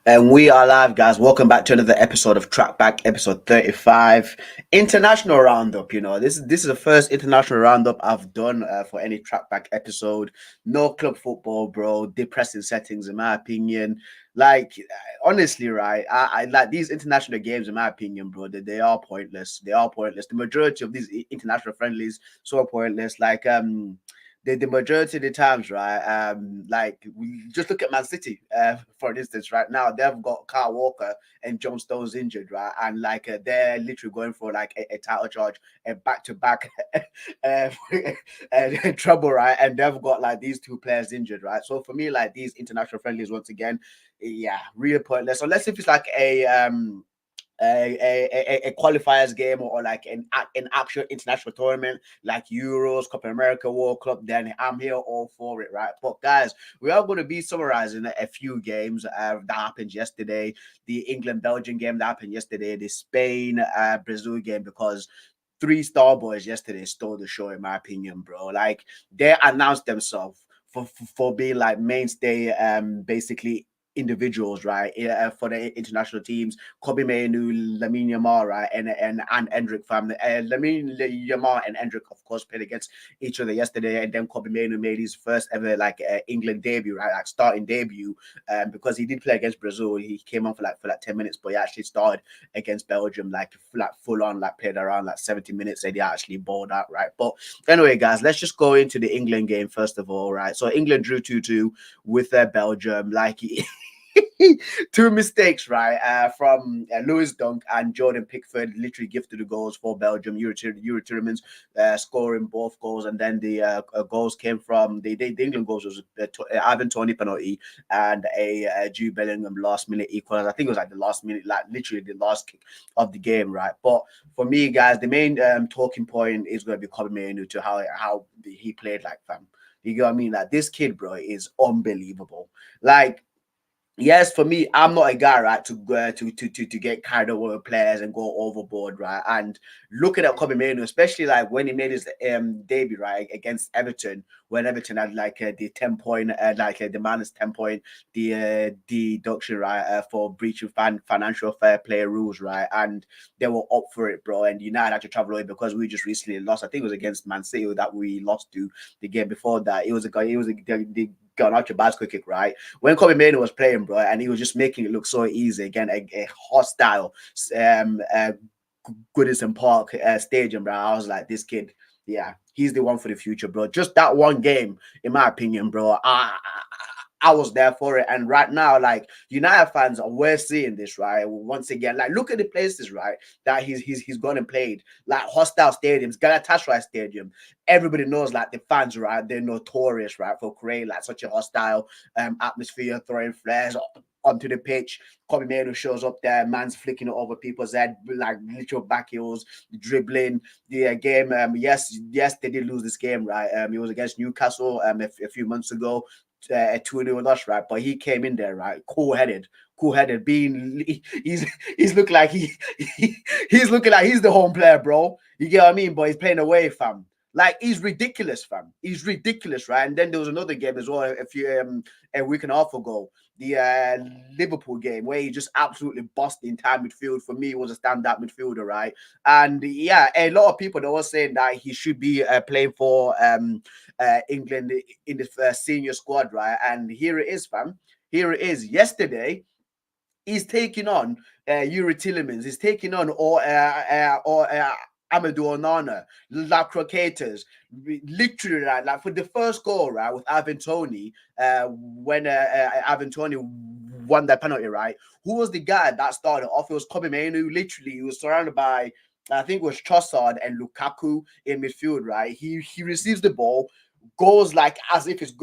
And we are live, guys. Welcome back to another episode of TRACKBACK, episode 35. International roundup. This is the first international roundup I've done for any TRACKBACK episode. No club football, bro. Depressing settings, in my opinion. Like, honestly, right? I like these international games, in my opinion, bro. They are pointless. They are pointless. The majority of these international friendlies so pointless. The majority of the times, right? Like we just look at Man City, for instance, right now they've got Kyle Walker and John Stones injured, right? And they're literally going for like a title charge and back to back trouble, right? And they've got like these two players injured, right? So for me, like these international friendlies, once again, yeah, real pointless. Unless if it's like a qualifiers game or like an actual international tournament like Euros, Copa America, World Cup, then I'm here all for it, right? But guys, we are going to be summarizing a few games that happened yesterday, the England-Belgium game that happened yesterday, the Spain-Brazil game, because three star boys yesterday stole the show, in my opinion, bro. Like they announced themselves for being like mainstay, basically individuals, right? For the international teams, Kobe Mainoo, Lamine Yamal, right, and Endrick family. Lamine Yamal and Endrick, of course, played against each other yesterday, and then Kobe Mainoo made his first ever England debut, right, like starting debut, because he did play against Brazil. He came on for 10 minutes, but he actually started against Belgium, like full on, like played around like 70 minutes, and he actually balled out, right. But anyway, guys, let's just go into the England game first of all, right. So England drew 2-2 with Belgium, like. Two mistakes, right? From Lewis Dunk and Jordan Pickford, literally gifted the goals for Belgium. Euro tournaments, scoring both goals, and then the goals came from the England goals was Ivan Toney penalty and a Jude Bellingham last minute equalizer. I think it was like the last minute, like literally the last kick of the game, right? But for me, guys, the main talking point is going to be Kobe Mainoo to how he played, like, fam. You get what I mean? Like this kid, bro, is unbelievable. Like, yes, for me, I'm not a guy, right, to get carried away with players and go overboard, right? And looking at Kobe Mainoo, especially like when he made his debut, right, against Everton, when Everton had the 10 point, the -10 point, the deduction, right, for breaching financial fair play rules, right, and they were up for it, bro. And United had to travel away because we just recently lost. I think it was against Man City that we lost to. The game before that, it was the Garnacho bicycle kick, right? When Kobe Mainoo was playing, bro, and he was just making it look so easy again, a hostile Goodison Park stadium, bro. I was like, this kid, yeah, he's the one for the future, bro. Just that one game, in my opinion, bro. I was there for it. And right now, like United fans we're seeing this, right? Once again, like look at the places, right, that he's gone and played. Like hostile stadiums, Galatasaray Stadium. Everybody knows, like the fans, right? They're notorious, right, for creating like such a hostile atmosphere, throwing flares onto the pitch. Kobe Mainoo shows up there, man's flicking it over people's head, like literal back heels, dribbling. The game, yes, they did lose this game, right? It was against Newcastle a few months ago. 2-0 loss, right? But he came in there, right? Cool-headed, being he's looking like he's looking like he's the home player, bro. You get what I mean? But he's playing away, fam. Like he's ridiculous, fam. He's ridiculous, right? And then there was another game as well a week and a half ago, the Liverpool game where he just absolutely bossed the entire midfield. For me, he was a stand-up midfielder, right? And yeah, a lot of people, they were saying that he should be playing for England in the senior squad, right? And here it is, fam. Here it is. Yesterday, he's taking on Yuri Tillemans. He's taking on Amadou Onana, La Croquetas. Literally, like for the first goal, right, with Ivan Toney, when Ivan Toney won that penalty, right? Who was the guy that started off? It was Kobe Mainoo. Literally, he was surrounded by, I think it was Trossard and Lukaku in midfield, right? He receives the ball, goes like as if it's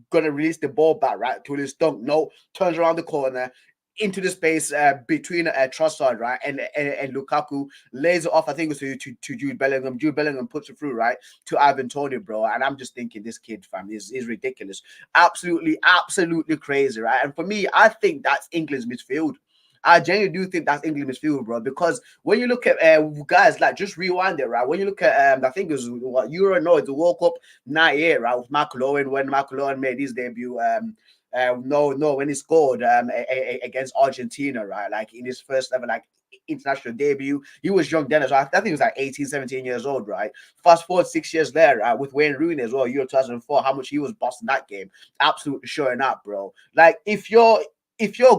gonna release the ball back, right, to his dunk. No, turns around the corner into the space between Trossard, right, and Lukaku, lays it off. I think it was to Jude Bellingham. Jude Bellingham puts it through, right, to Ivan Toney, bro. And I'm just thinking, this kid, fam, is ridiculous, absolutely crazy, right? And for me, I think that's England's midfield. I genuinely do think that's England's midfield, bro. Because when you look at guys, like just rewind it, right? When you look at I think it was what Euro, no, it's the World Cup '98, right? With Michael Owen, when Michael Owen made his debut No, when he scored against Argentina, right? Like in his first ever like international debut. He was young then as well. I think he was like 18, 17 years old, right? Fast forward 6 years there, with Wayne Rooney as well, Euro 2004, how much he was bossing that game. Absolutely showing up, bro. Like if you're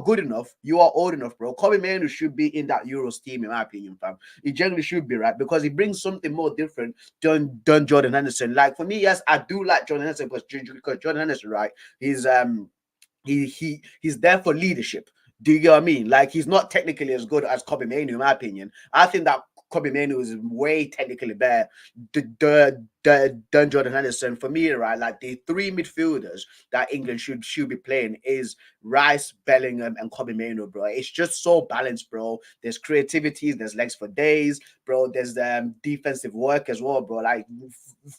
good enough, you are old enough, bro. Kobe Mainoo should be in that Euros team, in my opinion, fam. He generally should be, right? Because he brings something more different than Jordan Henderson. Like for me, yes, I do like Jordan Henderson because Jordan Henderson, right? He's he's there for leadership. Do you get what I mean? Like he's not technically as good as Kobe Mainoo, in my opinion. I think that Kobe Mainoo is way technically better than Jordan Henderson. For me, right? Like the three midfielders that England should be playing is Rice, Bellingham, and Kobe Mainoo, bro. It's just so balanced, bro. There's creativity, there's legs for days, bro. There's defensive work as well, bro. Like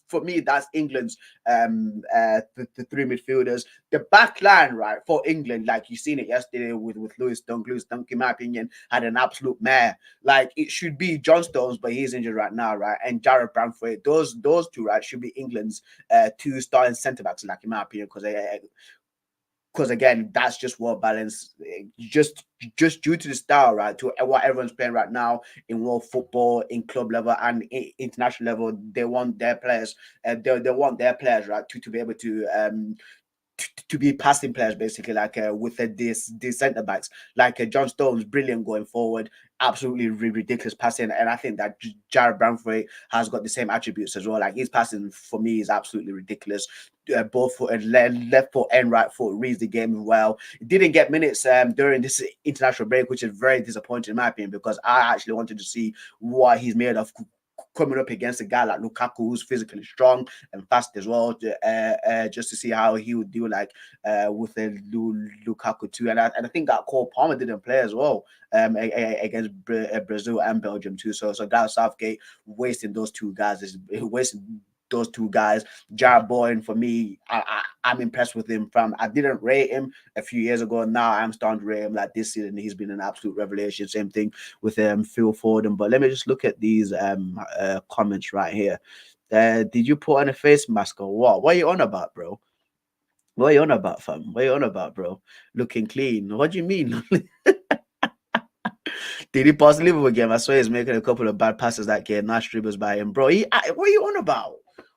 for me, that's England's the three midfielders. The back line, right, for England, like you seen it yesterday with Lewis Dunk. Lewis Dunk, in my opinion, had an absolute mare. Like it should be John Stones, but he's injured right now, right? And Jared Bramford. Those two, right, should be England's two starting centre backs, like in my opinion, because again, that's just world balance. Just due to the style, right, to what everyone's playing right now in world football, in club level and international level, they want their players, they want their players, right, to be able to be passing players basically, like with these centre backs, like John Stones, brilliant going forward, absolutely ridiculous passing, and I think that Jared Bramford has got the same attributes as well. Like his passing for me is absolutely ridiculous. Both foot, left foot and right foot reads the game well. He didn't get minutes during this international break, which is very disappointing in my opinion, because I actually wanted to see what he's made of coming up against a guy like Lukaku, who's physically strong and fast as well, just to see how he would do like with Lukaku too. And I think that Cole Palmer didn't play as well against Brazil and Belgium too. So Gareth Southgate wasting those two guys is wasting those two guys. Jared Bowen, for me, I'm impressed with him. From I didn't rate him a few years ago. Now I'm starting to rate him. Like this season, he's been an absolute revelation. Same thing with Phil Foden. But let me just look at these comments right here. Did you put on a face mask or what? What are you on about, bro? What are you on about, fam? What are you on about, bro? Looking clean. What do you mean? Did he pass the Liverpool game? I swear he's making a couple of bad passes that game. Nice dribbles by him, bro. What are you on about?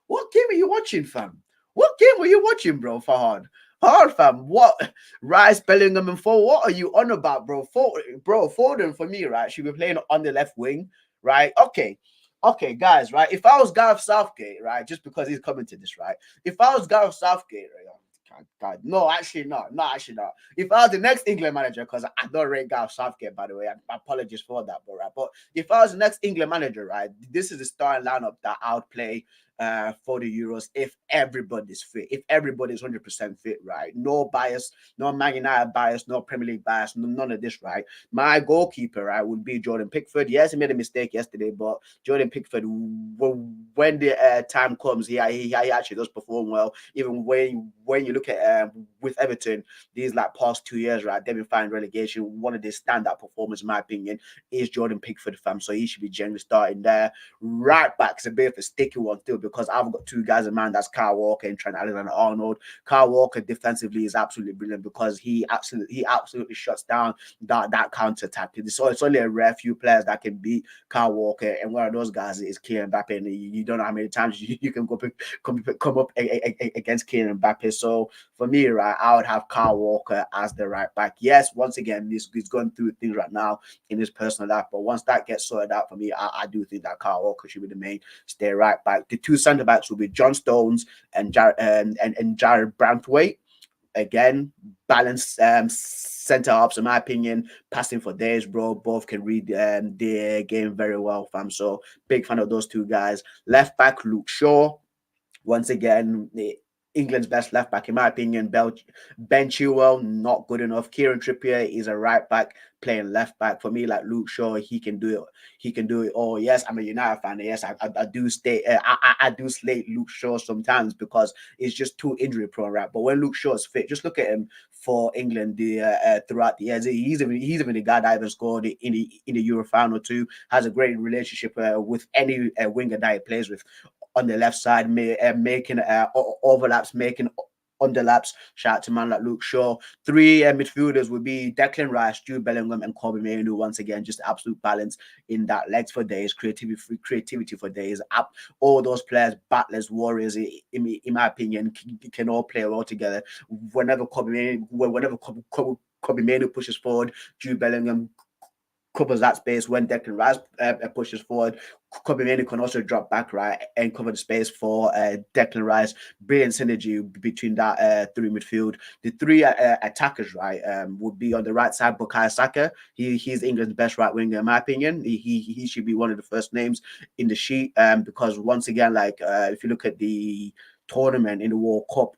What game are you watching, fam? What game were you watching, bro? Fahad, hard, fam. What Rice, Bellingham, and Foden? What are you on about, bro? Foden for me, right? Should be playing on the left wing, right? Okay, guys, right? If I was Gareth Southgate, right, just because he's coming to this, right? If I was Gareth Southgate, right, God, no, actually not. No, actually not. If I was the next England manager, because I don't rate Gareth Southgate, by the way, I apologize for that, but right. But if I was the next England manager, right, this is the starting lineup that I would play for the Euros if everybody's fit, if everybody's 100% fit, right? No bias, no Man United bias, no Premier League bias, none of this, right? My goalkeeper, right, would be Jordan Pickford. Yes, he made a mistake yesterday, but Jordan Pickford, when the time comes, he actually does perform well. Even when you look at with Everton, these like past 2 years, right, they've been fighting relegation. One of the standout performers, in my opinion, is Jordan Pickford, fam. So he should be generally starting there. Right back is a bit of a sticky one too, because I've got two guys in mind. That's Kyle Walker and Trent Alexander-Arnold. Kyle Walker defensively is absolutely brilliant because he absolutely shuts down that counter attack. So it's only a rare few players that can beat Kyle Walker, and one of those guys is Kylian Mbappe. And you don't know how many times you can come up against Kylian Mbappe. So for me, right, I would have Kyle Walker as the right back. Yes, once again, he's going through things right now in his personal life, but once that gets sorted out for me, I do think that Kyle Walker should be the main stay right back. The two centre backs will be John Stones and Jared Brantwaite. Again, balanced centre halves, in my opinion, passing for days, bro. Both can read their game very well, fam. So big fan of those two guys. Left back, Luke Shaw. Once again, England's best left back, in my opinion. Ben Chilwell, not good enough. Kieran Trippier is a right back playing left back. For me, like Luke Shaw, he can do it. He can do it all. Yes, I'm a United fan. Yes, I do stay. I do slate Luke Shaw sometimes because it's just too injury prone, right? But when Luke Shaw is fit, just look at him for England throughout the years. He's even the guy that even scored in the Euro final too. Has a great relationship with any winger that he plays with on the left side, making overlaps, making underlaps. Shout out to man like Luke Shaw. Three midfielders would be Declan Rice, Jude Bellingham, and Kobe Mainoo. Once again, just absolute balance in that. Legs for days, creativity for days. All those players, battlers, warriors, in my opinion, can all play well together. Kobe Mainoo pushes forward, Jude Bellingham covers that space when Declan Rice pushes forward. Kobe Mainoo can also drop back right and cover the space for Declan Rice. Brilliant synergy between that three midfield. The three attackers right would be on the right side. Bukayo Saka. He's England's best right winger in my opinion. He should be one of the first names in the sheet because once again, like if you look at the tournament in the World Cup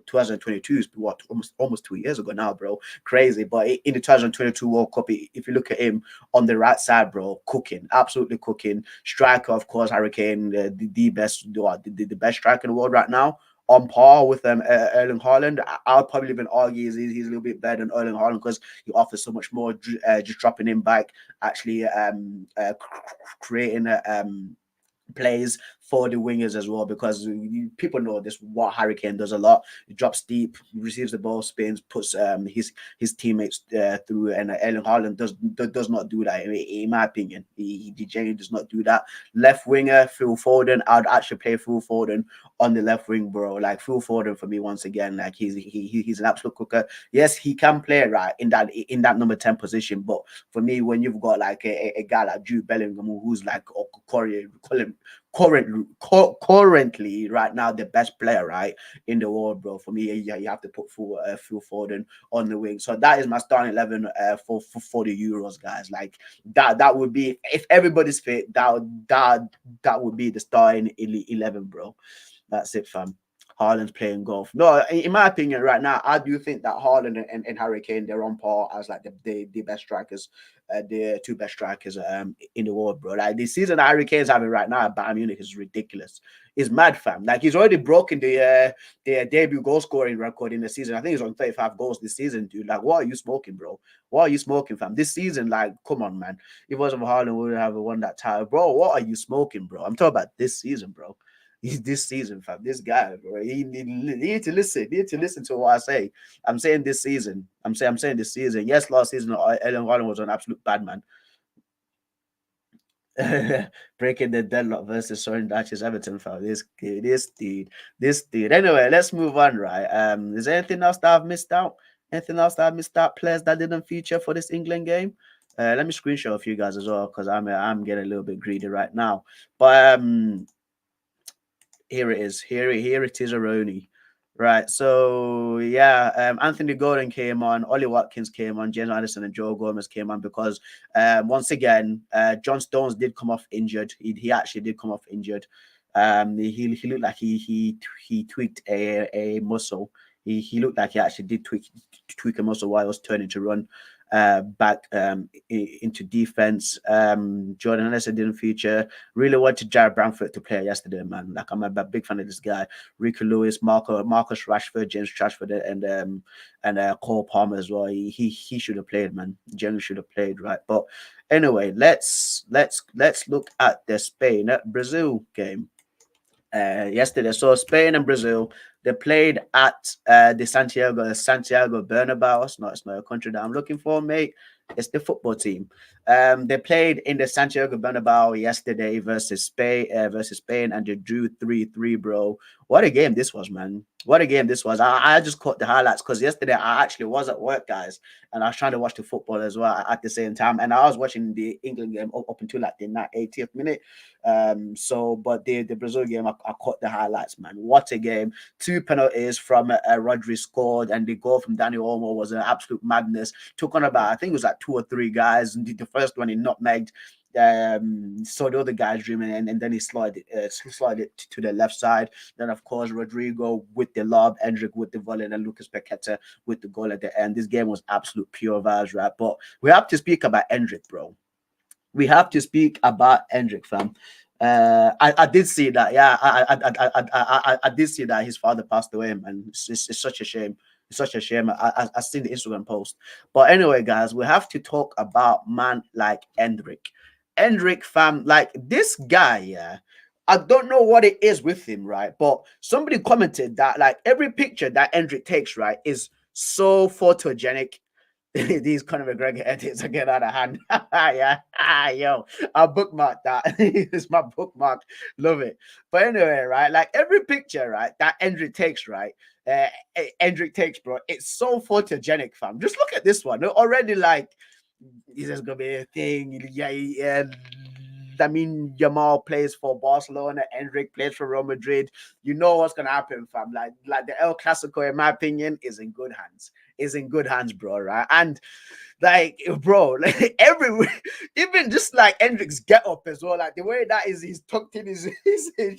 2022 is what almost 2 years ago now, bro. Crazy. But in the 2022 World Cup, if you look at him on the right side, bro, cooking, absolutely cooking. Striker, of course, Hurricane, the best, the best striker in the world right now. On par with Erling Haaland. I'll probably even argue he's a little bit better than Erling Haaland because he offers so much more. Just dropping him back, actually creating plays for the wingers as well because people know this what Harry Kane does a lot. He drops deep, receives the ball, spins, puts his teammates through, and Erling Haaland does not do that in my opinion. He genuinely does not do that. Left winger Phil Foden, I'd actually play Phil Foden on the left wing, bro. Like Phil Foden for me once again, like he's an absolute cooker. Yes, he can play right in that number 10 position, but for me, when you've got like a guy like Jude Bellingham who's like currently right now the best player right in the world, bro. For me, yeah, you have to put Phil Foden on the wing. So that is my starting 11 for the Euros, guys. Like that would be if everybody's fit. That would be the starting 11, bro. That's it, fam. Haaland's playing golf. No, in my opinion, right now, I do think that Haaland and Harry Kane they're on par as like the best strikers, the two best strikers in the world, bro. Like the season that Harry Kane's having right now at Bayern Munich is ridiculous. It's mad, fam. Like he's already broken the debut goal scoring record in the season. I think he's on 35 goals this season, dude. Like, what are you smoking, bro? What are you smoking, fam? This season, like, come on, man. If it wasn't for Haaland, we would have won that title, bro. What are you smoking, bro? I'm talking about this season, bro. He's this season, fam. This guy, bro. He need to listen. He need to listen to what I say. I'm saying this season. I'm saying this season. Yes, last season, Ellen Holland was an absolute bad man. Breaking the deadlock versus Soren Dutch's Everton, fam. This dude. Anyway, let's move on, right? Is there anything else that I've missed out? Anything else that I've missed out? Players that didn't feature for this England game? Let me screenshot a few guys as well because I'm getting a little bit greedy right now. But here it is. Here it is, Aroni. Right. So yeah, Anthony Gordon came on, Ollie Watkins came on, James Anderson and Joe Gomez came on because once again, John Stones did come off injured. He actually did come off injured. He looked like he tweaked a muscle. He looked like he actually did tweak a muscle while he was turning to run back into defense. Jordan Henderson didn't feature. Really wanted Jared Bamford to play yesterday, man. Like I'm a big fan of this guy. Rico Lewis, Marcus Rashford, James Rashford, and Cole Palmer as well. He should have played, man. Generally should have played, right? But anyway, let's look at the Spain Brazil game yesterday. So Spain and Brazil, they played at the Santiago Bernabeu. It's not a country that I'm looking for, mate. It's the football team. They played in the Santiago Bernabeu yesterday versus Spain, and they drew 3-3, bro. What a game this was, man. What a game this was. I just caught the highlights because yesterday I actually was at work, guys, and I was trying to watch the football as well at the same time. And I was watching the England game up until like the 80th minute. But the Brazil game, I caught the highlights, man. What a game. Two penalties from Rodri scored, and the goal from Dani Olmo was an absolute madness. Took on about, I think it was like two or three guys. And the first one he nutmegged. So the other guys dreaming, and then he slid it to the left side. Then of course Rodrigo with the lob, Endrick with the volley, and Lucas Paqueta with the goal at the end. This game was absolute pure vibes, right? But we have to speak about Endrick, bro. We have to speak about Endrick, fam. I did see that. Yeah, I did see that his father passed away, man. It's such a shame. It's such a shame. I seen the Instagram post. But anyway, guys, we have to talk about man like Endrick. Endrick, fam, like this guy, yeah. I don't know what it is with him, right? But somebody commented that like every picture that Endrick takes, right, is so photogenic. These Conor McGregor edits are getting out of hand. Yeah, yo, I'll bookmark that. It's my bookmark. Love it. But anyway, right, like every picture, right, that Endrick takes, right, uh, Endrick takes, bro, it's so photogenic, fam. Just look at this one. They're already like, this is gonna be a thing. Yeah, yeah. I mean, Yamal plays for Barcelona, Endrick plays for Real Madrid. You know what's gonna happen, fam. Like the El Clasico, in my opinion, is in good hands. Is in good hands, bro. Right, and like, bro, like every even just like Hendrick's get up as well, like the way that is, he's tucked in his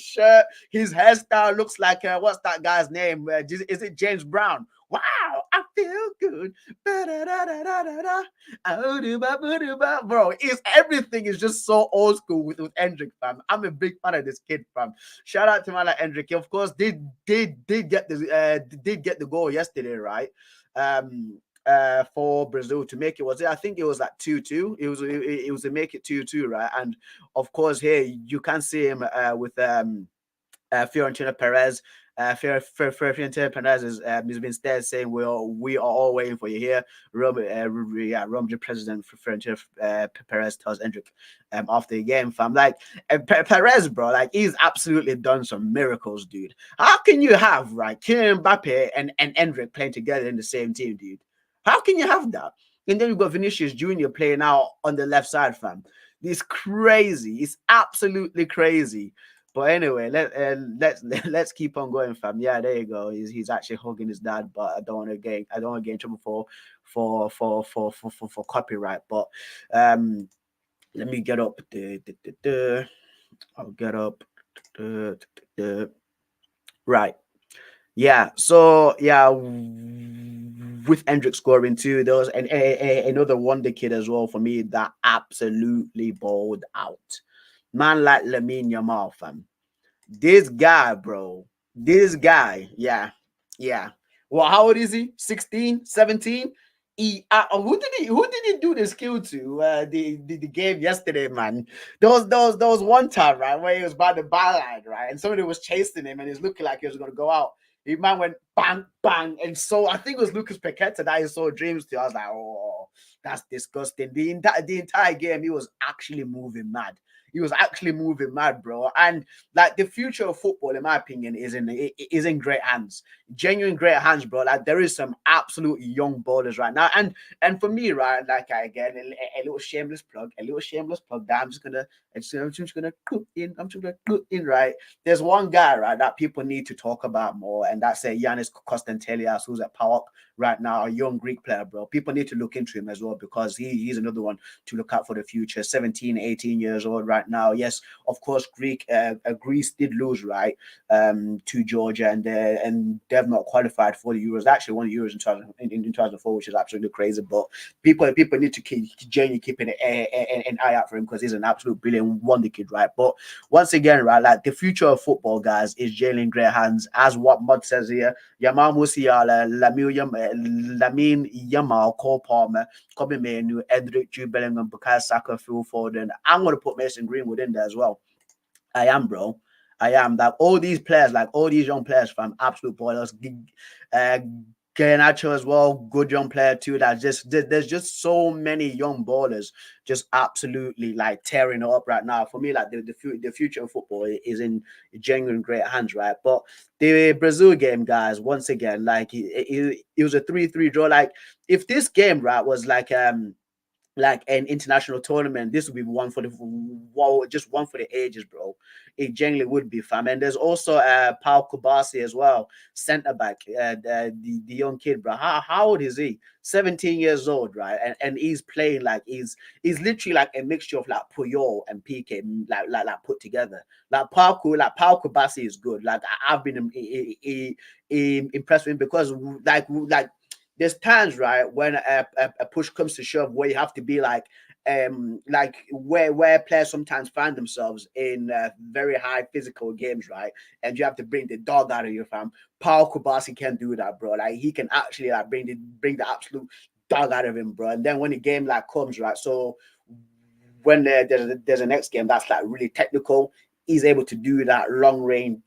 shirt, his hairstyle looks like what's that guy's name? Is it James Brown? Wow, I feel good. Bro, is everything is just so old school with Hendrick, fam. I'm a big fan of this kid, fam. Shout out to man like Hendrick. Of course, did get the goal yesterday, right? For Brazil to make it. Was it? I think it was like 2-2. It was to make it 2-2, right? And of course, here you can see him with Fiorentina Perez. Fiorentina Perez has been there saying we are all waiting for you here. Rome president for Fiorentina Perez tells Endrick after the game, fam. Like Perez, bro, like he's absolutely done some miracles, dude. How can you have right Kylian Mbappe and Endrick playing together in the same team, dude? How can you have that? And then you've got Vinicius Jr. playing out on the left side, fam. It's crazy. It's absolutely crazy. But anyway, let's keep on going, fam. Yeah, there you go. He's actually hugging his dad, but I don't want to get in trouble for copyright. But let me get up. I'll get up. Right. Yeah. So yeah, with Endrick scoring too, there was another wonder kid as well for me that absolutely balled out. Man like Lamine Yamal, fam. This guy, bro. This guy. Yeah. Yeah. Well, how old is he? 16, 17? Who did he do the skill to the game yesterday, man? There was one time, right, where he was by the byline, right, and somebody was chasing him and he's looking like he was gonna go out. He man went bang bang, and so I think it was Lucas Paqueta that he saw dreams to. I was like, oh, that's disgusting. The entire game he was actually moving mad. He was actually moving mad, bro. And like the future of football, in my opinion, is in great hands. Genuine great hands, bro. Like there is some absolute young ballers right now. And for me, right, like again, a little shameless plug, that I'm just gonna put in. I'm just gonna put in, right. There's one guy, right, that people need to talk about more, and that's Yanis Kostantelias, who's at PAOK right now, a young Greek player, bro. People need to look into him as well because he's another one to look out for the future. 17, 18 years old right now. Yes, of course, Greece did lose, right, to Georgia, and they've not qualified for the Euros. They actually won the Euros in 2004, which is absolutely crazy. But people need to genuinely keep an eye out for him because he's an absolute brilliant wonder kid, right? But once again, right, like the future of football, guys, is Jalen great hands, as what Mud says here. Yamal Musiala, Lamine Yamal, Cole Palmer, Kobe Mainoo, Endrick, Jude Bellingham, Bukayo Saka, Phil Foden. I'm going to put Mason Greenwood in there as well. I am, bro. I am. That all these players, like all these young players from absolute ballers, uh, Garnacho as well, good young player too. There's just so many young ballers, just absolutely like tearing it up right now. For me, like the future of football is in genuine great hands, right? But the Brazil game, guys, once again, like it was a 3-3 draw. Like if this game, right, was like an international tournament, this would be one for the just one for the ages, bro. It genuinely would be, fam. And there's also Paul Kubasi as well, centre back, the young kid, bro. How old is he? 17 years old, right? And he's playing like he's literally like a mixture of like Puyol and PK, like put together. Paul Kubasi is good. Like I've been impressed with him because like there's times, right, when a push comes to shove where you have to be like where players sometimes find themselves in very high physical games, right, and you have to bring the dog out of your fam. Paul Kubasi can do that, bro. Like he can actually like bring the absolute dog out of him, bro. And then when the game like comes, right, so when there's a next game that's like really technical, he's able to do that long range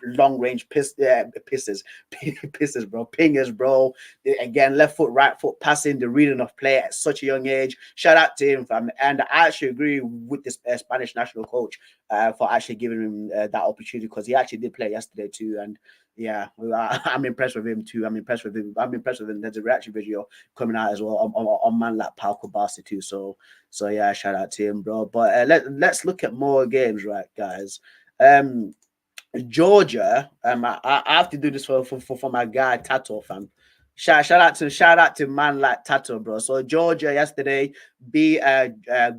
pisses, pisses, bro, pingers, bro. Again, left foot, right foot passing, the reading of play at such a young age. Shout out to him, fam. And I actually agree with this Spanish national coach for actually giving him that opportunity, because he actually did play yesterday too. And yeah, I'm impressed with him too. I'm impressed with him. I'm impressed with him. There's a reaction video coming out as well on man like Pau Basti too. So yeah, shout out to him, bro. But let's look at more games, right, guys? Um, Georgia. I have to do this for my guy Tato, fam. Shout out to man like Tato, bro. So Georgia yesterday beat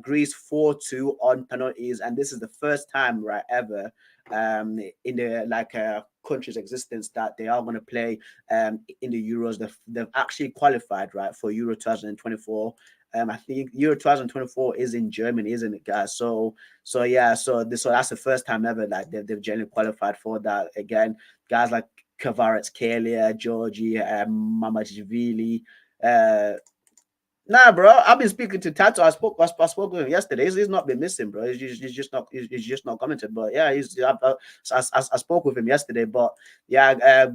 Greece 4-2 on penalties, and this is the first time, right, ever in the country's existence that they are going to play in the Euros. They've actually qualified, right, for Euro 2024. I think Euro 2024 is in Germany, isn't it, guys? So yeah, so that's the first time ever that they've generally qualified for that. Again, guys like Kvaratskhelia, Kalia, Georgie, Mamajvili. Nah, bro, I've been speaking to Tato. I spoke with him yesterday. He's not been missing, bro. He's just not commented. But yeah, I spoke with him yesterday. But yeah,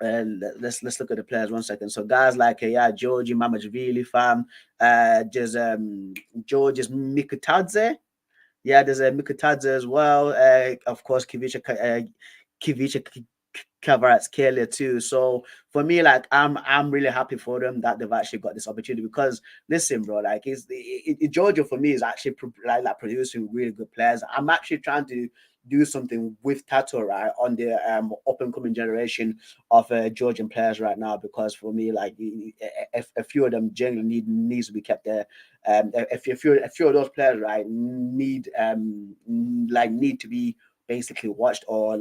let's look at the players 1 second. So guys like Georgie Mamajvili, fam, there's George's Mikutadze. Yeah, there's a Mikutadze as well. Of course, Kivicha Kvaratskhelia too. So for me, like I'm really happy for them that they've actually got this opportunity, because listen, bro, like Georgia for me is actually like producing really good players. I'm actually trying to do something with Tato, right, on the up and coming generation of Georgian players right now, because for me, like a few of them genuinely needs to be kept there. A few of those players, right, need to be basically watched, or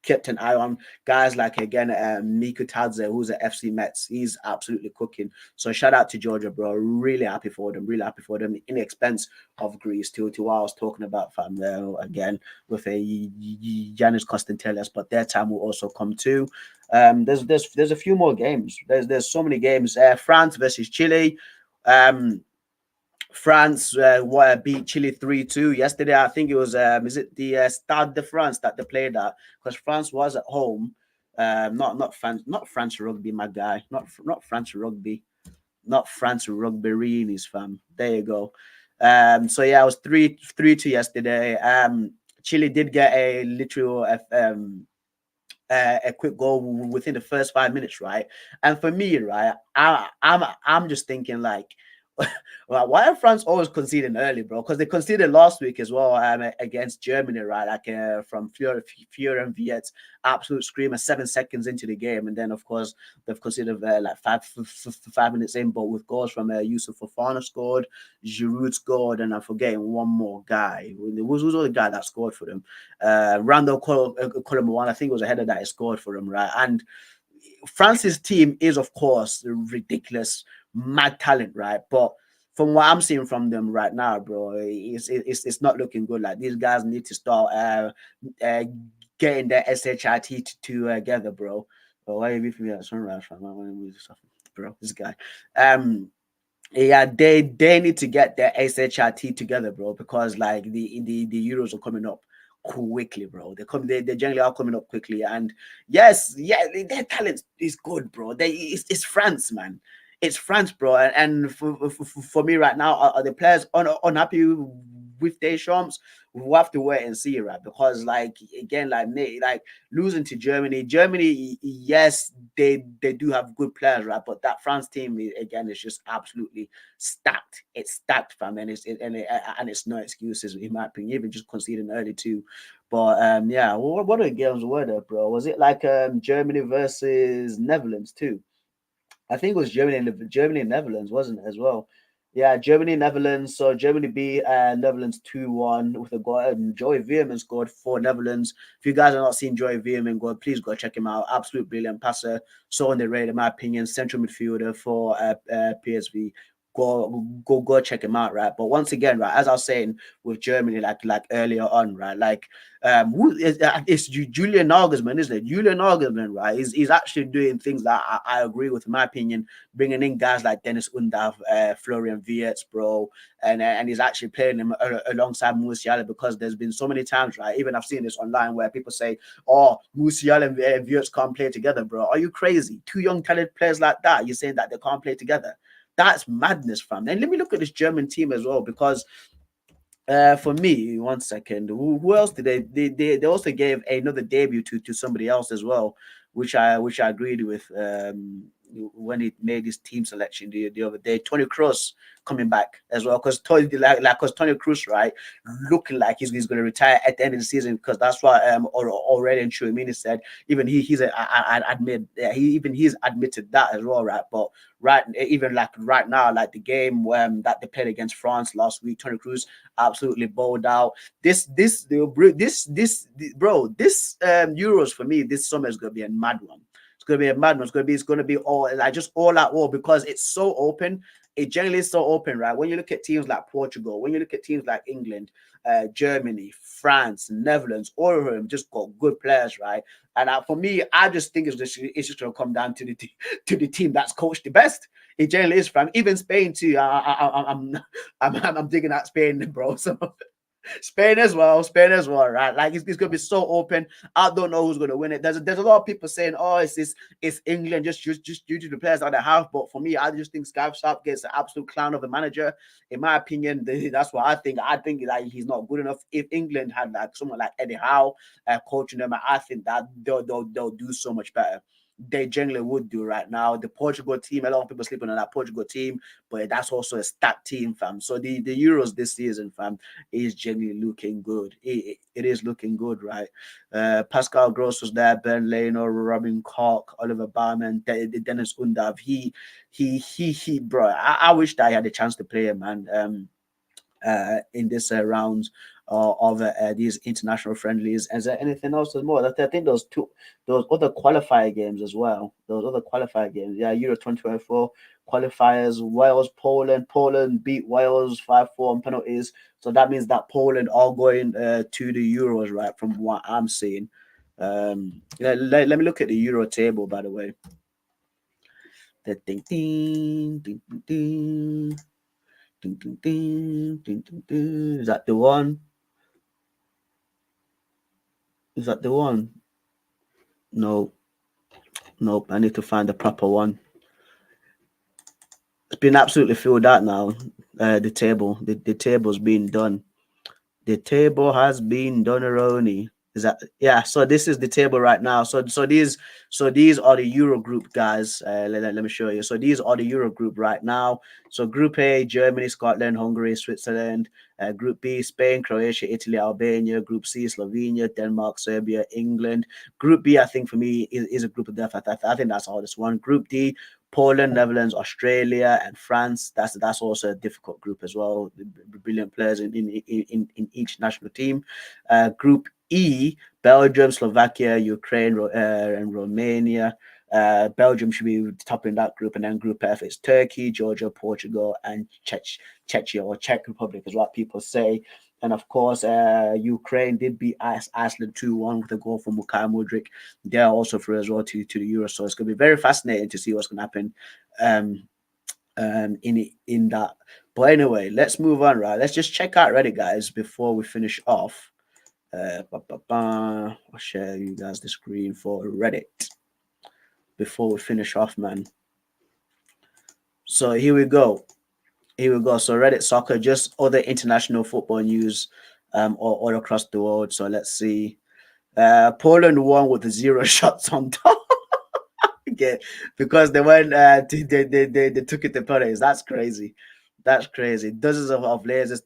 kept an eye on. Guys like again Miku Tadze, who's at FC Metz. He's absolutely cooking. So shout out to Georgia, bro. Really happy for them. Really happy for them. In the expense of Greece too. To what I was talking about, fam. There again with a Giannis Konstantelis, but their time will also come too. There's a few more games. There's so many games. France versus Chile. France beat Chile 3-2 yesterday. I think it was is it the Stade de France that they played at, because France was at home. Not France rugby, my guy. Not France rugby. Not France rugby fam. There you go. So yeah, it was 3-2 yesterday. Chile did get a literal a quick goal within the first 5 minutes, right? And for me, right, I'm just thinking like, well, why are France always conceding early, bro? Because they conceded last week as well against Germany, right? Like from Fiore and Viet's absolute screamer 7 seconds into the game, and then of course they've conceded like 5 minutes in, but with goals from Yusuf Fofana scored, Giroud scored, and I'm forgetting one more guy. Who's the guy that scored for them? Randall Colomboan, I think it was a header that he scored for them, right? And France's team is, of course, ridiculous, mad talent, right? But from what I'm seeing from them right now, bro, it's not looking good. Like these guys need to start getting their SHIT together, bro. Oh, why are you from that sunrise, bro? This guy, yeah, they need to get their SHIT together, bro, because like the Euros are coming up quickly, bro. They generally are coming up quickly, and yes, yeah, their talent is good, bro. It's France, man. It's France, bro. And for me right now, are the players unhappy with Deschamps? We'll have to wait and see, right? Because like again, like losing to Germany, yes, they do have good players, right? But that France team again is just absolutely stacked. It's stacked, fam, and it's no excuses in my opinion. Even just conceding early too. But yeah, what other games were there, bro? Was it like Germany versus Netherlands too? I think it was Germany and Netherlands, wasn't it as well? Yeah, Germany, Netherlands. So Germany beat Netherlands 2-1 with a goal. Joey Veerman scored for Netherlands. If you guys are not seeing Joey Veerman go, please go check him out. Absolute brilliant passer. So underrated, in my opinion. Central midfielder for PSV. go check him out, right? But once again, right, as I was saying with Germany, like earlier on, right, like who is it's Julian Nagelsmann, isn't it? Julian Nagelsmann, right? He's actually doing things that I agree with, in my opinion, bringing in guys like Dennis Undav, Florian Wirtz, bro, and he's actually playing him alongside Musiala, because there's been so many times, right? Even I've seen this online where people say, "Oh, Musiala and Wirtz can't play together, bro." Are you crazy? Two young talented players like that, you're saying that they can't play together? That's madness, fam. And let me look at this German team as well, because for me, one second, who else did they also gave another debut to somebody else as well, which I agreed with when he made his team selection the other day. Tony Kroos coming back as well, because Tony Kroos, right, looking like he's going to retire at the end of the season, because that's what already and Chouamini said. Even I admit, yeah, he's admitted that as well, right? But even like right now, like the game that they played against France last week, Tony Kroos absolutely bowled out. This Euros for me this summer is going to be a mad one. It's going to be a mad one. It's going to be all like just all out war, because it's so open. It generally is so open, right? When you look at teams like Portugal, when you look at teams like England, Germany, France, Netherlands, all of them just got good players, right? And for me, I just think it's just going to come down to the team that's coached the best. It generally is, fam. Even Spain too. I'm digging at Spain, bro. So Spain as well, right? Like it's gonna be so open. I don't know who's gonna win it. There's a lot of people saying, "Oh, it's England just due to the players that they have." But for me, I just think Southgate's an absolute clown of a manager. In my opinion, that's what I think. I think that he's not good enough. If England had like someone like Eddie Howe coaching them, I think that they'll do so much better. They generally would do right now. The Portugal team, a lot of people sleeping on that Portugal team, but that's also a stacked team, fam. So the Euros this season, fam, is genuinely looking good. It is looking good, right? Pascal Gross was there, Ben Leno, Robin Koch, Oliver Barman, Dennis Undav. Bro. I wish that I had a chance to play him, man. In this round of these international friendlies. Is there anything else as more? I think those other qualifier games as well. Those other qualifier games. Yeah, Euro 2024 qualifiers. Wales, Poland. Poland beat Wales 5-4 on penalties. So that means that Poland are going to the Euros, right? From what I'm seeing. Let me look at the Euro table, by the way. The ding, ding, ding, ding, ding. Ding, ding, ding, ding, ding, ding. Is that the one? Is that the one? No, nope. I need to find the proper one. It's been absolutely filled out now. The table's been done. The table has been done, Aroni. Is that yeah? So this is the table right now. So these are the Euro group guys. Let me show you. So these are the Euro group right now. So Group A: Germany, Scotland, Hungary, Switzerland. Group B: Spain, Croatia, Italy, Albania. Group C: Slovenia, Denmark, Serbia, England. Group B, I think for me is a group of death. I think that's all this one. Group D: Poland, Netherlands, Australia, and France. That's also a difficult group as well. Brilliant players in each national team. Group E: Belgium, Slovakia, Ukraine, and Romania. Belgium should be topping that group, and then Group F is Turkey, Georgia, Portugal, and Czechia, or Czech Republic is what people say. And of course, Ukraine did beat Iceland 2-1 with a goal from Mukai Mudrik. They're also through as well to the Euro. So it's going to be very fascinating to see what's going to happen in that. But anyway, let's move on, right? Let's just check out Reddit, guys, before we finish off. I'll share you guys the screen for Reddit before we finish off, man. So here we go. So Reddit soccer, just other international football news all across the world. So let's see. Poland won with 0 shots on target. Okay, because they went they took it to penalties. That's crazy. That's crazy. Dozens of players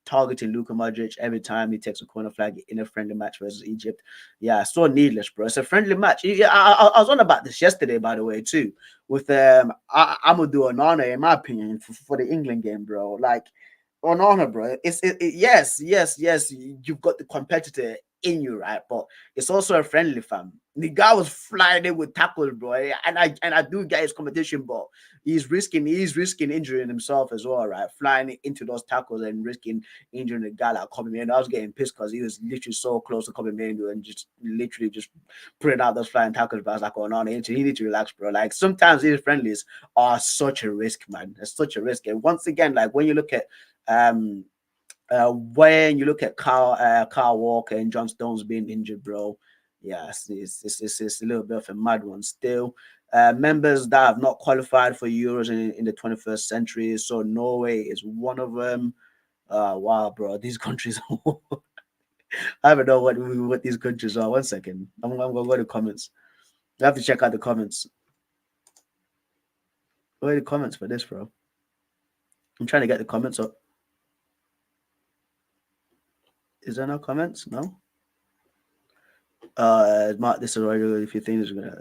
targeting Luka Modric every time he takes a corner flag in a friendly match versus Egypt. Yeah, so needless, bro. It's a friendly match. Yeah, I was on about this yesterday, by the way, too, with Amadou Onana, in my opinion, for the England game, bro. Like Onana, bro. Yes. You've got the competitor in you, right? But it's also a friendly, fam. The guy was flying in with tackles, bro. And I do get his competition, but he's risking injuring himself as well, right? Flying into those tackles and risking injuring the guy like Kobe Mainoo. I was getting pissed because he was literally so close to Kobe Mainoo and just literally just putting out those flying tackles. But I was like, oh no, he need to relax, bro. Like sometimes these friendlies are such a risk, man. It's such a risk. And once again, like when you look at Carl Walker and John Stones being injured, bro, yeah, it's a little bit of a mad one still. Members that have not qualified for Euros in the 21st century, so Norway is one of them. Wow, bro, these countries. I don't know what these countries are. One second, I'm gonna go to the comments. I have to check out the comments. Where are the comments for this, bro? I'm trying to get the comments up. Is there no comments? No. Mark this already. If you think it's gonna,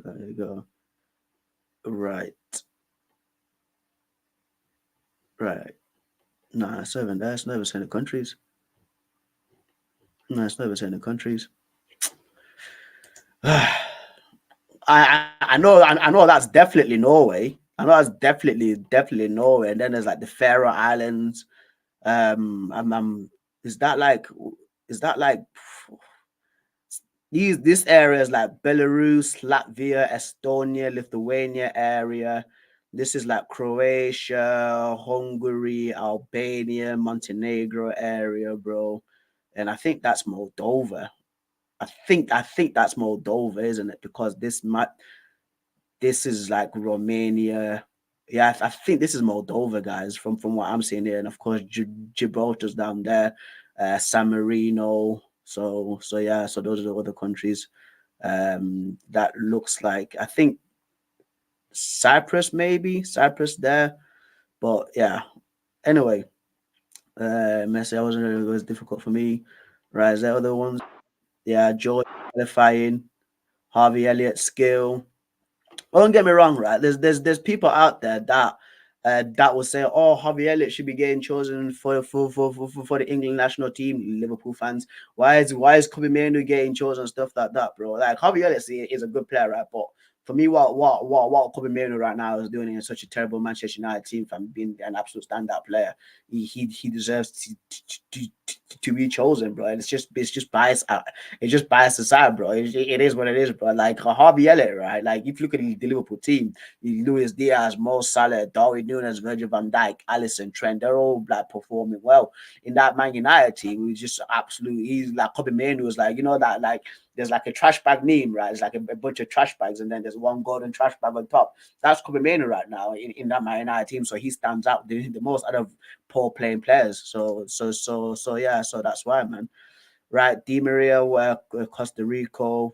there you go. Right. No, it's not even there. It's never saying the countries. No, it's never saying the countries. I know that's definitely Norway. I know that's definitely Norway. And then there's like the Faroe Islands. Is that like this area is like Belarus, Latvia, Estonia, Lithuania area. This is like Croatia, Hungary, Albania, Montenegro area, bro. And I think that's Moldova. I think that's Moldova, isn't it? Because this is like Romania. Yeah, I think this is Moldova, guys, from what I'm seeing here. And of course, Gibraltar's down there, San Marino. So yeah, so those are the other countries. That looks like, I think Cyprus there. But yeah, anyway, Messi, it was difficult for me. Right, is there other ones? Yeah, George qualifying, Harvey Elliott skill. Don't get me wrong, right? There's people out there that will say, "Oh, Harvey Elliott should be getting chosen for the England national team." Liverpool fans, why is Kobe Mainoo getting chosen, stuff like that, bro? Like Harvey Elliott is a good player, right? But for me, what Kobe Mainoo right now is doing in such a terrible Manchester United team, from being an absolute standout player, he deserves to be chosen, bro. And it's just bias. It's just biased aside, bro. It is what it is, bro. Like Harvey Elliott, right? Like if you look at the Liverpool team, Luis Diaz, Mo Salah, Darwin Núñez, Virgil van Dijk, Alisson, Trent, they're all like performing well. In that Man United team, he's just absolutely. He's like Kobe Mainoo was like, that like there's like a trash bag meme, right? It's like a bunch of trash bags, and then there's one golden trash bag on top. That's Kobe Mainoo right now in that Man United team. So he stands out the most out of poor playing players. So yeah. So that's why, man. Right, Di Maria, Costa Rica.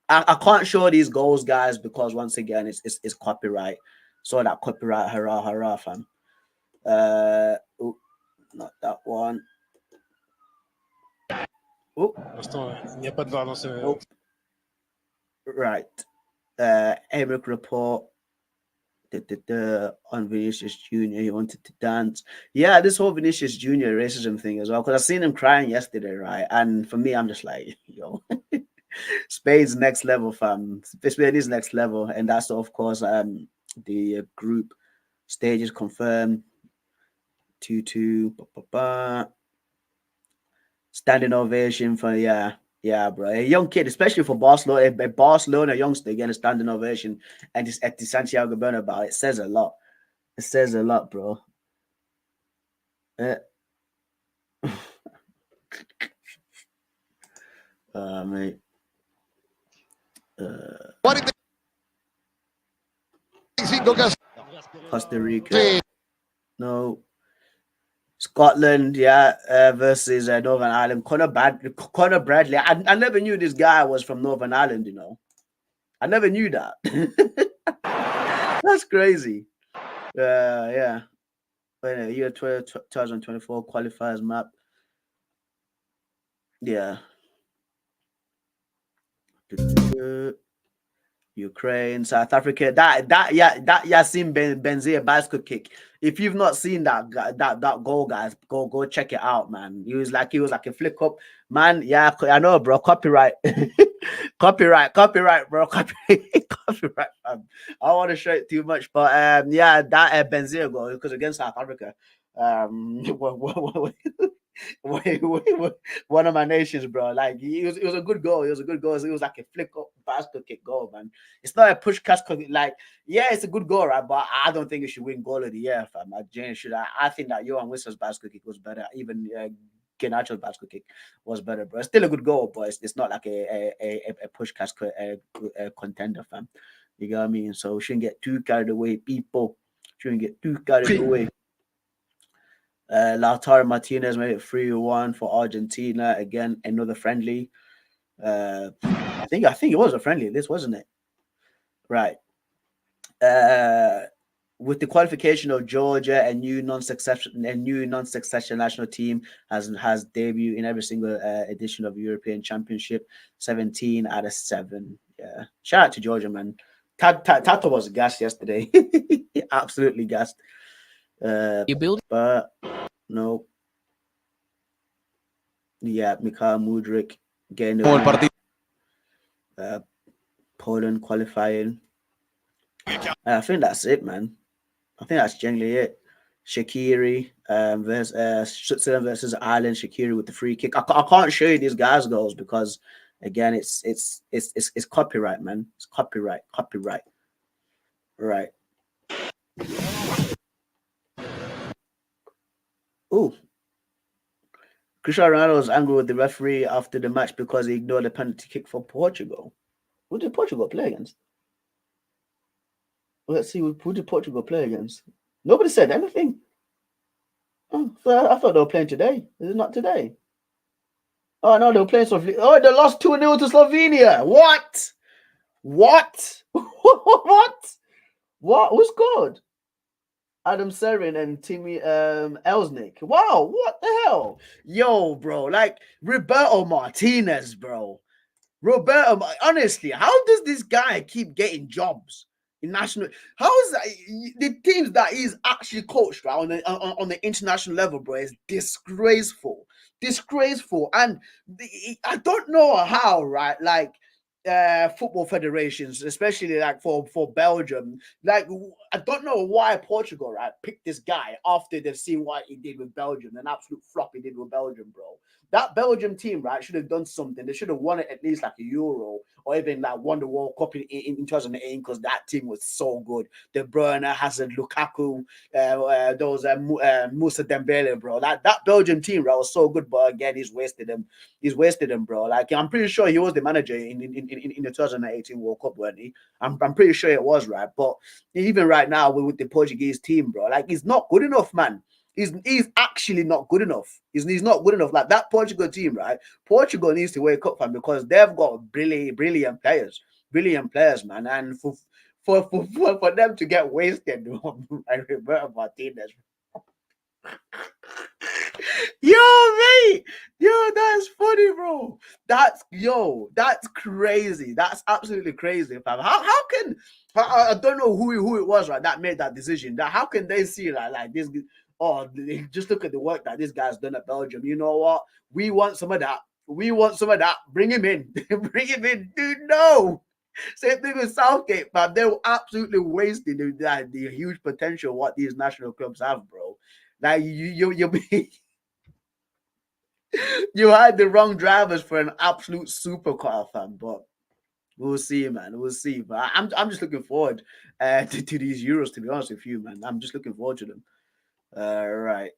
I can't show these goals, guys, because once again, it's copyright. So that copyright, hurrah, fam. Not that one. Right. Emmerich report. On Vinicius Jr. He wanted to dance. Yeah, this whole Vinicius Jr. racism thing as well. Because I seen him crying yesterday, right? And for me, I'm just like, yo, Spain's next level, fam. Spain is next level, and that's of course the group stages confirmed. 2-2. Standing ovation for yeah, bro. A young kid, especially for Barcelona, a Barcelona youngster getting a standing ovation and just at the Santiago Bernabeu, it says a lot. It says a lot, bro. Mate. Costa Rica. No. Scotland, versus Northern Ireland. Conor Bradley. I never knew this guy was from Northern Ireland, I never knew that. That's crazy. Yeah. But anyway, year 2024 qualifiers map. Yeah. Ukraine, South Africa. That Yassine Benzia bicycle kick. If you've not seen that goal, guys, go check it out, man. He was like a flick up Man, yeah, I know, bro. Copyright, copyright, bro. Copyright. I want to show it too much, but yeah, that Benzema goal because against South Africa, one of my nations, bro. Like it was a good goal. It was a good goal. It was like a flick up basket kick goal, man. It's not a push catch. Like yeah, it's a good goal, right? But I don't think it should win goal of the year, fam. I think that Johan Wissa's basket kick was better. Even Garnacho's basket kick was better, bro. It's still a good goal, but it's not like a push catch contender, fam. You get what I mean? So we shouldn't get too carried away, people. Shouldn't get too carried away. Lautaro Martinez made it 3-1 for Argentina. Again, another friendly. I think it was a friendly. This wasn't it, right? With the qualification of Georgia, a new non-succession national team has debuted in every single edition of the European Championship. 17 out of 7. Yeah, shout out to Georgia, man. Tato was gassed yesterday. Absolutely gassed. But no. Yeah, Mikhail Mudryk getting the Poland qualifying. I think that's it, man. I think that's generally it. Shaqiri versus Switzerland versus Ireland. Shaqiri with the free kick. I can't show you these guys' goals because, again, it's copyright, man. It's copyright. Right. Ooh. Cristiano Ronaldo was angry with the referee after the match because he ignored the penalty kick for Portugal. Who did Portugal play against? Let's see, who did Portugal play against? Nobody said anything. Oh, I thought they were playing today. Is it not today? Oh, no, they were playing Slovenia. Oh, they lost 2-0 to Slovenia. What? What? Who scored? Adam Serin and Timmy Elsnick. Wow, what the hell? Yo, bro, like Roberto Martinez, bro. Honestly, how does this guy keep getting jobs in national? How is that the teams that he's actually coached right on the international level, bro? Is disgraceful, and I don't know how, right? Like football federations, especially like for Belgium, like I don't know why Portugal right picked this guy after they've seen what he did with Belgium, an absolute flop he did with Belgium, bro. That Belgium team, right, should have done something. They should have won it at least like a Euro or even like won the World Cup in 2008 because that team was so good. De Bruyne, Hazard, Lukaku, Musa Dembele, bro. That Belgium team, right, was so good, but again, he's wasted them. Bro. Like I'm pretty sure he was the manager in the 2018 World Cup, wasn't he? I'm pretty sure it was, right. But even right now with the Portuguese team, bro, like he's not good enough, man. He's actually not good enough. He's not good enough. Like that Portugal team, right? Portugal needs to wake up, man, because they've got brilliant players, man. And for them to get wasted, like Roberto Martinez. Yo, mate. Yo, that's funny, bro. That's crazy. That's absolutely crazy, fam. How can I don't know who it was, right, that made that decision. That how can they see like this? Oh, just look at the work that this guy's done at Belgium. You know what? We want some of that. Bring him in. Bring him in, dude. No. Same thing with Southgate, man. They were absolutely wasting the huge potential what these national clubs have, bro. Like you you had the wrong drivers for an absolute supercar, fam. But we'll see, man. We'll see. But I'm just looking forward to these Euros. To be honest with you, man, I'm just looking forward to them. Right.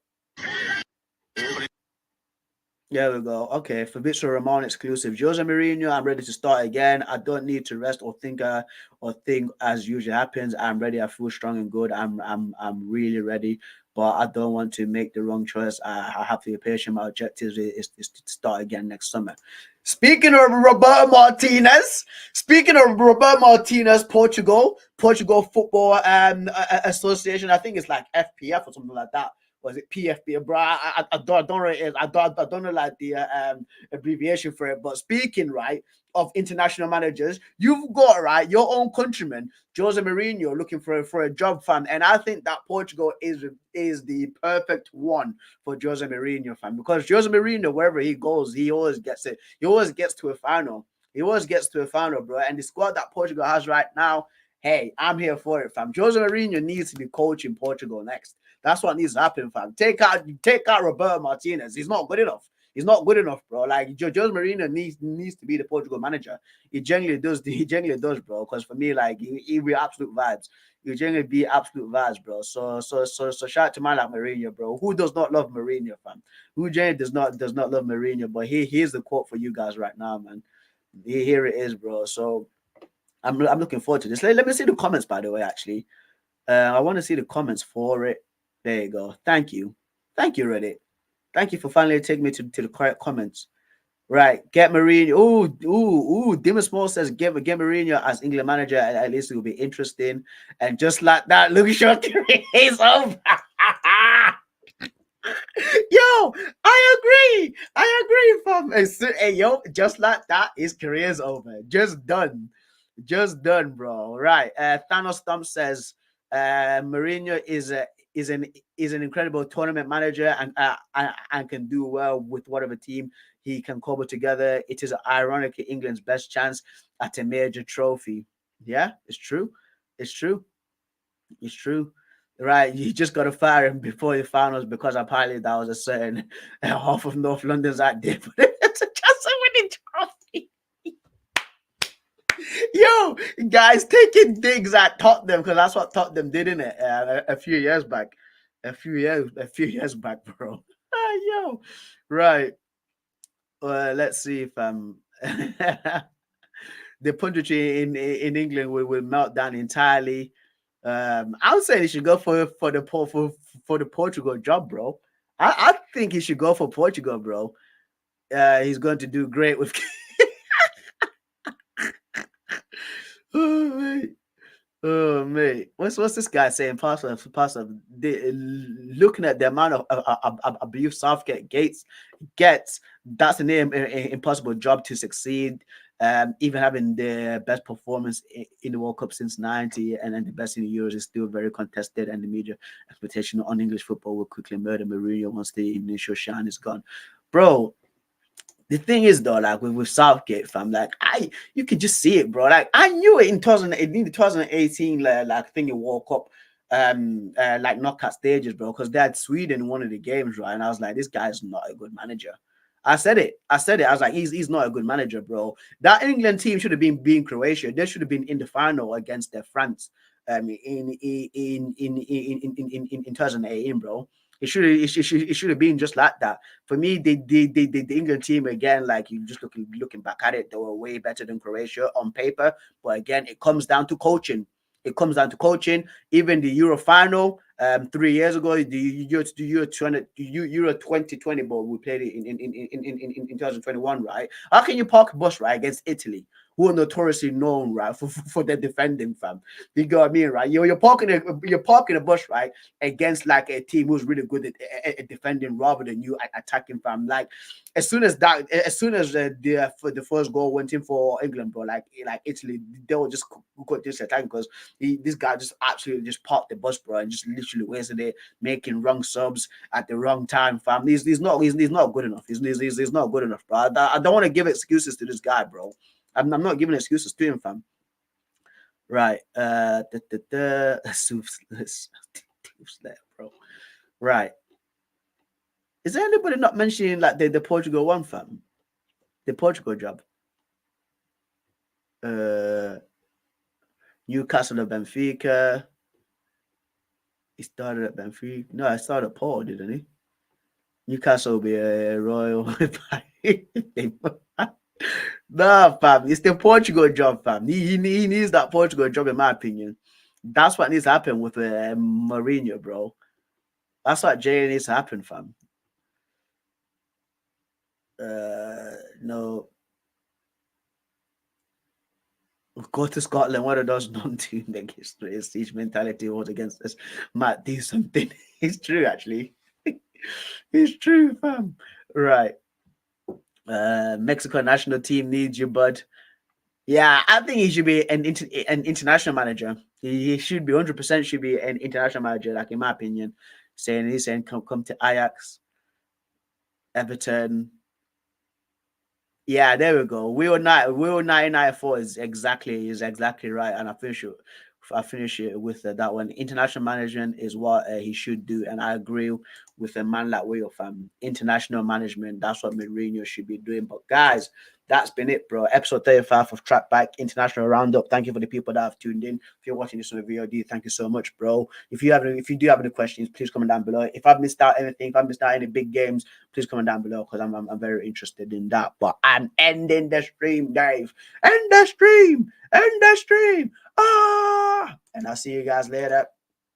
There we go. Okay, Fabrizio Romano exclusive. Jose Mourinho, I'm ready to start again. I don't need to rest or think as usually happens. I'm ready. I feel strong and good. I'm really ready. But I don't want to make the wrong choice. I have to be patient. My objective is to start again next summer. Speaking of Roberto Martinez, Portugal Football Association. I think it's like FPF or something like that was it PFB, bro? I don't know what it is. I don't know like the abbreviation for it. But speaking right of international managers, you've got right your own countryman, Jose Mourinho, looking for a job, fam. And I think that Portugal is the perfect one for Jose Mourinho, fam. Because Jose Mourinho, wherever he goes, he always gets it. He always gets to a final. He always gets to a final, bro. And the squad that Portugal has right now, hey, I'm here for it, fam. Jose Mourinho needs to be coaching Portugal next. That's what needs to happen, fam. Take out Roberto Martinez. He's not good enough. He's not good enough, bro. Like Jose Mourinho needs to be the Portugal manager. He genuinely does. He genuinely does, bro. Because for me, like he be absolute vibes. He genuinely be absolute vibes, bro. So shout out to man like Mourinho, bro. Who does not love Mourinho, fam? Who genuinely does not love Mourinho? But here's the quote for you guys right now, man. Here it is, bro. So I'm looking forward to this. Let me see the comments, by the way. Actually, I want to see the comments for it. There you go. Thank you, Reddit. Thank you for finally taking me to the correct comments. Right, get Mourinho. Dimmer Small says get Mourinho as England manager. At least it will be interesting. And just like that, look at your is over. Yo, I agree, fam. Hey, yo, just like that, his career's over. Just done. Just done, bro. Right. Thanos Stump says Mourinho is an incredible tournament manager and can do well with whatever team he can cobble together. It is ironically England's best chance at a major trophy. Yeah, it's true. It's true. It's true. Right, you just got to fire him before the finals because apparently that was a certain half of North London's idea. But it's just a winning trophy. Yo, guys, taking digs at Tottenham because that's what Tottenham did in it a few years back. A few years back, bro. Yo, right. Let's see if the punditry in England will melt down entirely. I would say he should go for the Portugal job, bro. I think he should go for Portugal, bro. He's going to do great with. Oh mate, oh mate. What's this guy saying? Passive. Looking at the amount of abuse Southgate gets, that's an impossible job to succeed. Even having the best performance in the World Cup since '90 and then the best in the Euros is still very contested, and the media expectation on English football will quickly murder Mourinho once the initial shine is gone. Bro, the thing is though, like with Southgate, fam, like you could just see it, bro. Like I knew it in 2018, like thing in World Cup, like knockout stages, bro, because they had Sweden in one of the games, right? And I was like, this guy's not a good manager. I said it. I was like, he's not a good manager, bro. That England team should have been beating Croatia. They should have been in the final against France, in 2018, bro. It should have been just like that. For me, the England team again, like you just looking back at it, they were way better than Croatia on paper. But again, it comes down to coaching. It comes down to coaching. Even the Euro final 3 years ago, the Euro 2020 ball, we played it in 2021, right? How can you park a bus right against Italy, who are notoriously known right for their defending, fam? You got what I mean, right? You're parking a bus right against like a team who's really good at defending rather than you attacking, fam. Like as soon as the first goal went in for England, bro, like Italy, they were just got this attack because this guy just absolutely just parked the bus, bro, and just literally wasted it, making wrong subs at the wrong time, fam. He's not good enough. He's not good enough, bro. I don't want to give excuses to this guy, bro. I'm not giving excuses to him, fam. Right. Soups, bro. Right. Is there anybody not mentioning like the Portugal one, fam? The Portugal job. Newcastle or Benfica. He started at Benfica. No, I started at Paul, didn't he? Newcastle will be a Royal. Nah, fam. It's the Portugal job, fam. He needs that Portugal job, in my opinion. That's what needs to happen with Mourinho, bro. That's what Jay needs to happen, fam. No. Go to Scotland. What are those non-team against siege mentality was against us? Might do something. It's true, actually. It's true, fam. Right. Mexico national team needs you, bud. Yeah, I think he should be an international manager. He should be 100% should be an international manager, like in my opinion. He's saying come to Ajax, Everton. Yeah, there we go. We were 1994 is exactly right, and I finish it with that one. International management is what he should do, and I agree with a man like Will, fam. International management, that's what Mourinho should be doing. But guys, that's been it, bro. Episode 35 of Track Back International Roundup. Thank you for the people that have tuned in. If you're watching this on the VOD, thank you so much, bro. If you do have any questions, please comment down below. If I've missed out anything, if I've missed out any big games, please comment down below because I'm very interested in that. But I'm ending the stream, Dave. End the stream. End the stream. Ah, and I'll see you guys later.